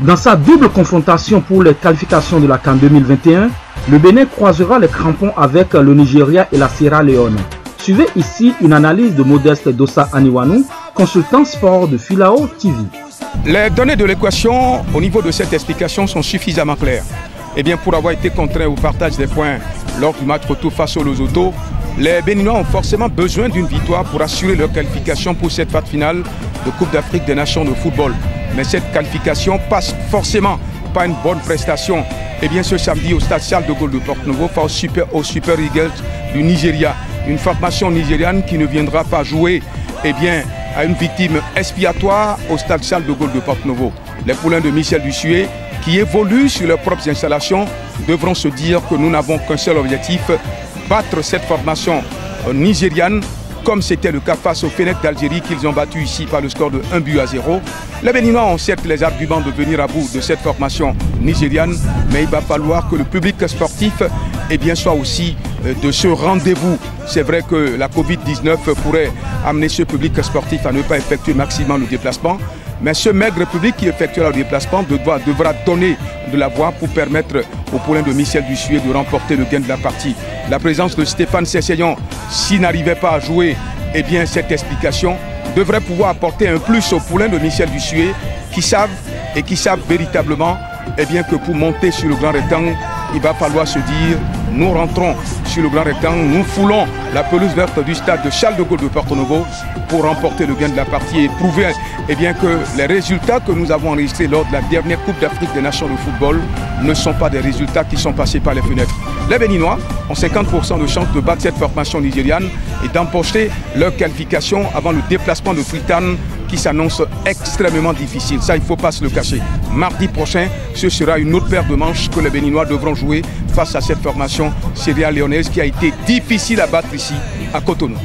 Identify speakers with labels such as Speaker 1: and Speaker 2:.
Speaker 1: Dans sa double confrontation pour les qualifications de la CAN 2021, le Bénin croisera les crampons avec le Nigeria et la Sierra Leone. Suivez ici une analyse de Modeste Dossa Aniwanou, consultant sport de Filao TV.
Speaker 2: Les données de l'équation au niveau de cette explication sont suffisamment claires. Eh bien, pour avoir été contraint au partage des points lors du match retour face aux Lesotho, les Béninois ont forcément besoin d'une victoire pour assurer leur qualification pour cette phase finale de Coupe d'Afrique des Nations de football. Mais cette qualification passe forcément par une bonne prestation. Eh bien, ce samedi au stade Charles de Gaulle de Porto-Novo face aux Super Eagles du Nigeria. Une formation nigériane qui ne viendra pas jouer à une victime expiatoire au stade Charles de Gaulle de Porto-Novo. Les poulains de Michel Dussuet, qui évoluent sur leurs propres installations, devront se dire que nous n'avons qu'un seul objectif, battre cette formation nigériane, comme c'était le cas face au Fenech d'Algérie qu'ils ont battu ici par le score de 1-0. Les Béninois ont certes les arguments de venir à bout de cette formation nigériane, mais il va falloir que le public sportif soit aussi de ce rendez-vous. C'est vrai que la Covid-19 pourrait amener ce public sportif à ne pas effectuer maximalement le déplacement, mais ce maigre public qui effectuera le déplacement devra donner de la voix pour permettre aux poulains de Michel Dussuet de remporter le gain de la partie. La présence de Stéphane Sesseyon, s'il n'arrivait pas à jouer, cette explication devrait pouvoir apporter un plus aux poulains de Michel Dussuet qui savent véritablement que pour monter sur le grand rectangle, il va falloir se dire, nous rentrons sur le grand rectangle, nous foulons la pelouse verte du stade de Charles de Gaulle de Porto-Novo pour remporter le gain de la partie et prouver que les résultats que nous avons enregistrés lors de la dernière Coupe d'Afrique des Nations de football ne sont pas des résultats qui sont passés par les fenêtres. Les Béninois ont 50% de chance de battre cette formation nigériane et d'empocher leur qualification avant le déplacement de Freetown qui s'annonce extrêmement difficile. Ça, il ne faut pas se le cacher. Mardi prochain, ce sera une autre paire de manches que les Béninois devront jouer face à cette formation sierra-léonaise qui a été difficile à battre ici à Cotonou.